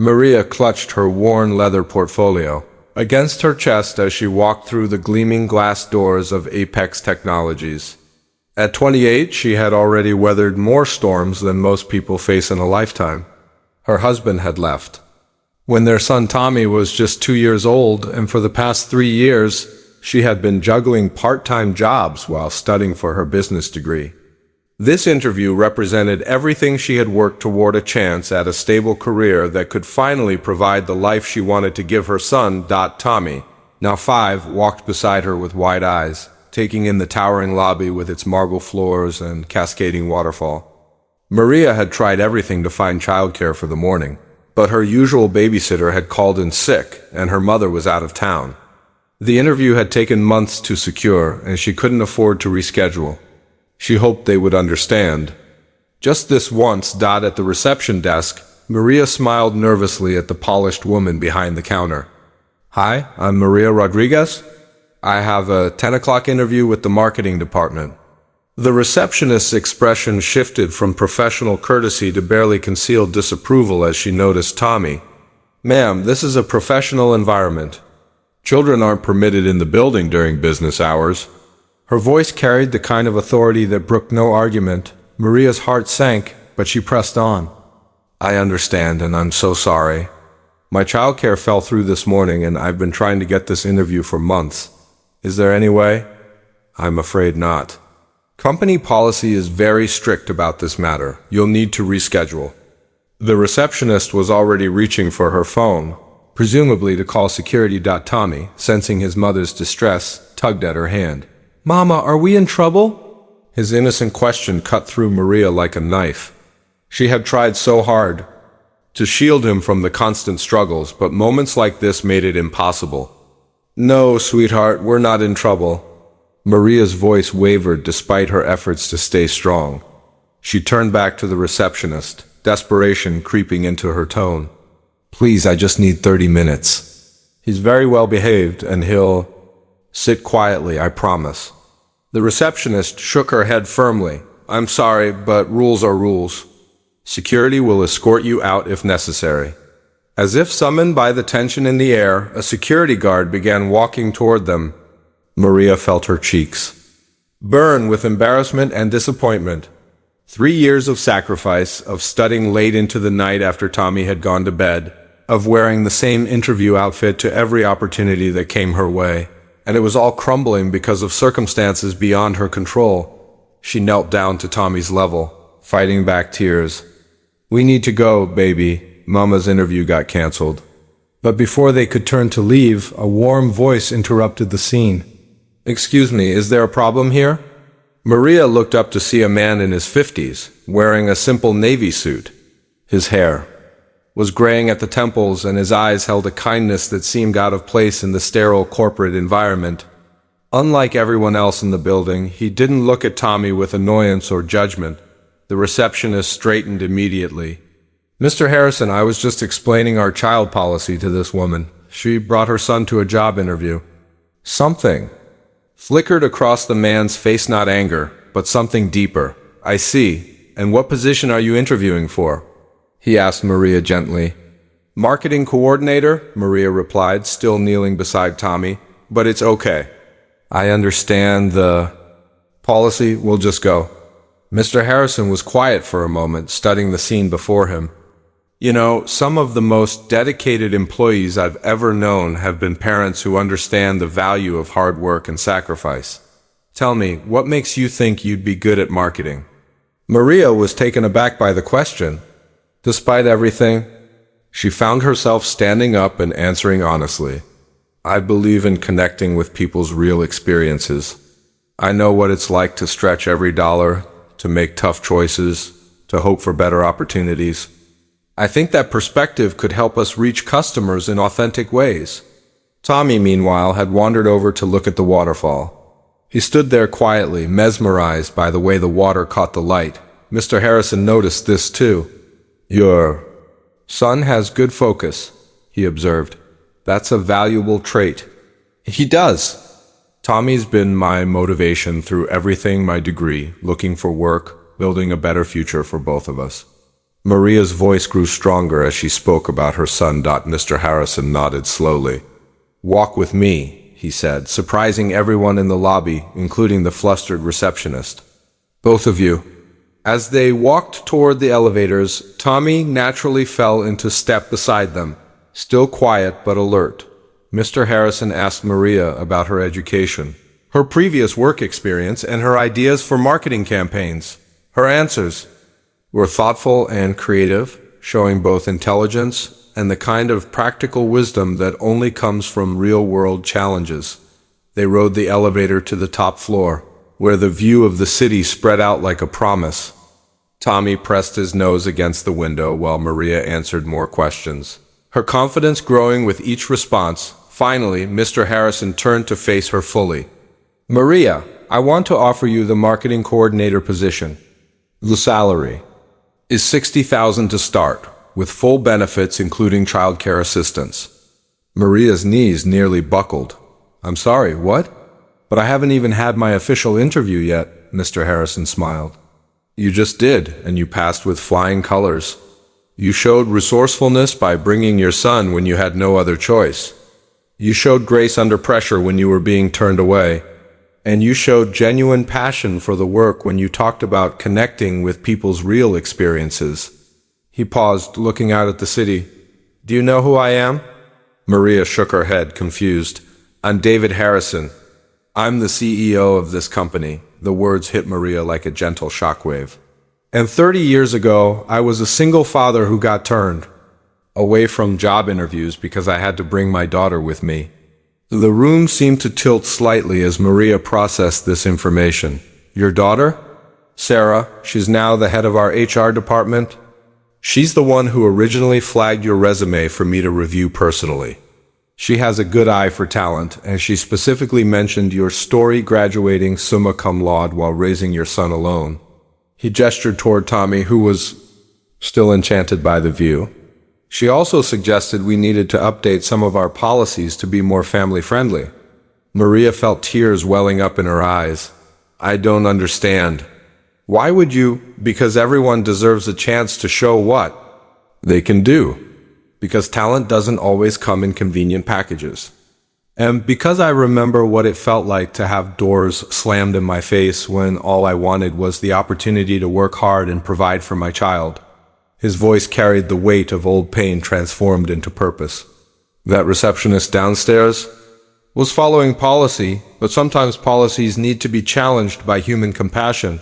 Maria clutched her worn leather portfolio against her chest as she walked through the gleaming glass doors of Apex Technologies. At 28, she had already weathered more storms than most people face in a lifetime. Her husband had left when their son Tommy was just 2 years old, and for the past 3 years, she had been juggling part-time jobs while studying for her business degree. This interview represented everything she had worked toward: a chance at a stable career that could finally provide the life she wanted to give her son. Tommy, now 5, walked beside her with wide eyes, taking in the towering lobby with its marble floors and cascading waterfall. Maria had tried everything to find childcare for the morning, but her usual babysitter had called in sick and her mother was out of town. The interview had taken months to secure, and she couldn't afford to reschedule. She hoped they would understand. Just this once. At the reception desk, Maria smiled nervously at the polished woman behind the counter. "Hi, I'm Maria Rodriguez. I have a 10 o'clock interview with the marketing department." The receptionist's expression shifted from professional courtesy to barely concealed disapproval as she noticed Tommy. "Ma'am, this is a professional environment. Children aren't permitted in the building during business hours." Her voice carried the kind of authority that brooked no argument. Maria's heart sank, but she pressed on. "I understand, and I'm so sorry. My childcare fell through this morning, and I've been trying to get this interview for months. Is there any way?" "I'm afraid not. Company policy is very strict about this matter. You'll need to reschedule." The receptionist was already reaching for her phone, presumably to call security. Tommy, sensing his mother's distress, tugged at her hand. "Mama, are we in trouble?" His innocent question cut through Maria like a knife. She had tried so hard to shield him from the constant struggles, but moments like this made it impossible. "No, sweetheart, we're not in trouble." Maria's voice wavered despite her efforts to stay strong. She turned back to the receptionist, desperation creeping into her tone. "Please, I just need 30 minutes. He's very well behaved, and he'll sit quietly, I promise." The receptionist shook her head firmly. "I'm sorry, but rules are rules. Security will escort you out if necessary." As if summoned by the tension in the air, a security guard began walking toward them. Maria felt her cheeks burn with embarrassment and disappointment. 3 years of sacrifice, of studying late into the night after Tommy had gone to bed, of wearing the same interview outfit to every opportunity that came her way, and it was all crumbling because of circumstances beyond her control. She knelt down to Tommy's level, fighting back tears. "We need to go, baby. Mama's interview got canceled." But before they could turn to leave, a warm voice interrupted the scene. "Excuse me, is there a problem here?" Maria looked up to see a man in his 50s, wearing a simple navy suit. His hair was graying at the temples, and his eyes held a kindness that seemed out of place in the sterile corporate environment. Unlike everyone else in the building, he didn't look at Tommy with annoyance or judgment. The receptionist straightened immediately. "Mr. Harrison, I was just explaining our child policy to this woman. She brought her son to a job interview." Something flickered across the man's face, not anger, but something deeper. "I see. And what position are you interviewing for?" he asked Maria gently. "Marketing coordinator," Maria replied, still kneeling beside Tommy. "But it's okay. I understand the policy. We'll just go." Mr. Harrison was quiet for a moment, studying the scene before him. "You know, some of the most dedicated employees I've ever known have been parents who understand the value of hard work and sacrifice. Tell me, what makes you think you'd be good at marketing?" Maria was taken aback by the question. Despite everything, she found herself standing up and answering honestly. "I believe in connecting with people's real experiences. I know what it's like to stretch every dollar, to make tough choices, to hope for better opportunities. I think that perspective could help us reach customers in authentic ways." Tommy, meanwhile, had wandered over to look at the waterfall. He stood there quietly, mesmerized by the way the water caught the light. Mr. Harrison noticed this too. "Your son has good focus," he observed. "That's a valuable trait." "He does." "Tommy's been my motivation through everything: my degree, looking for work, building a better future for both of us. Maria's voice grew stronger as she spoke about her son. Mr. Harrison nodded slowly. "Walk with me," he said, surprising everyone in the lobby, including the flustered receptionist. "Both of you." As they walked toward the elevators, Tommy naturally fell into step beside them, still quiet but alert. Mr. Harrison asked Maria about her education, her previous work experience, and her ideas for marketing campaigns. Her answers were thoughtful and creative, showing both intelligence and the kind of practical wisdom that only comes from real-world challenges. They rode the elevator to the top floor, where the view of the city spread out like a promise. Tommy pressed his nose against the window while Maria answered more questions, her confidence growing with each response. Finally, Mr. Harrison turned to face her fully. "Maria, I want to offer you the marketing coordinator position. The salary is $60,000 to start, with full benefits including childcare assistance." Maria's knees nearly buckled. "I'm sorry, what? But I haven't even had my official interview yet," Mr. Harrison smiled. "You just did, and you passed with flying colors. You showed resourcefulness by bringing your son when you had no other choice. You showed grace under pressure when you were being turned away. And you showed genuine passion for the work when you talked about connecting with people's real experiences." He paused, looking out at the city. "Do you know who I am?" Maria shook her head, confused. "I'm David Harrison. I'm the CEO of this company." The words hit Maria like a gentle shockwave. "And 30 years ago, I was a single father who got turned away from job interviews because I had to bring my daughter with me." The room seemed to tilt slightly as Maria processed this information. "Your daughter?" "Sarah. She's now the head of our HR department. She's the one who originally flagged your resume for me to review personally. She has a good eye for talent, and she specifically mentioned your story graduating summa cum laude while raising your son alone." He gestured toward Tommy, who was still enchanted by the view. "She also suggested we needed to update some of our policies to be more family-friendly." Maria felt tears welling up in her eyes. "I don't understand." "Why would you?" "Because everyone deserves a chance to show what they can do. Because talent doesn't always come in convenient packages. And because I remember what it felt like to have doors slammed in my face when all I wanted was the opportunity to work hard and provide for my child." His voice carried the weight of old pain transformed into purpose. "That receptionist downstairs was following policy, but sometimes policies need to be challenged by human compassion."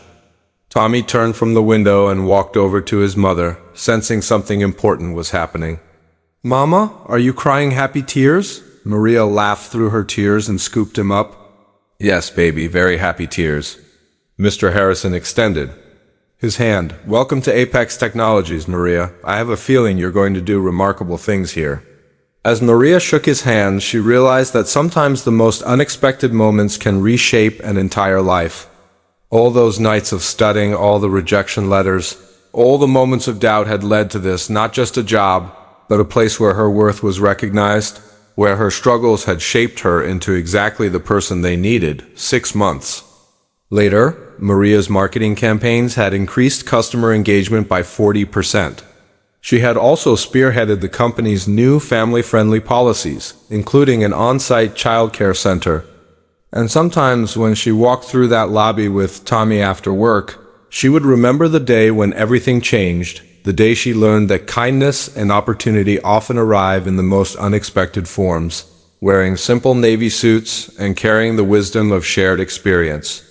Tommy turned from the window and walked over to his mother, sensing something important was happening. "Mama, are you crying happy tears?" Maria laughed through her tears and scooped him up. "Yes, baby, very happy tears." Mr. Harrison extended his hand. "Welcome to Apex Technologies, Maria. I have a feeling you're going to do remarkable things here." As Maria shook his hand, she realized that sometimes the most unexpected moments can reshape an entire life. All those nights of studying, all the rejection letters, all the moments of doubt had led to this, not just a job, but a place where her worth was recognized, where her struggles had shaped her into exactly the person they needed. 6 months later, Maria's marketing campaigns had increased customer engagement by 40%. She had also spearheaded the company's new family-friendly policies, including an on-site childcare center. And sometimes when she walked through that lobby with Tommy after work, she would remember the day when everything changed, the day she learned that kindness and opportunity often arrive in the most unexpected forms, wearing simple navy suits and carrying the wisdom of shared experience.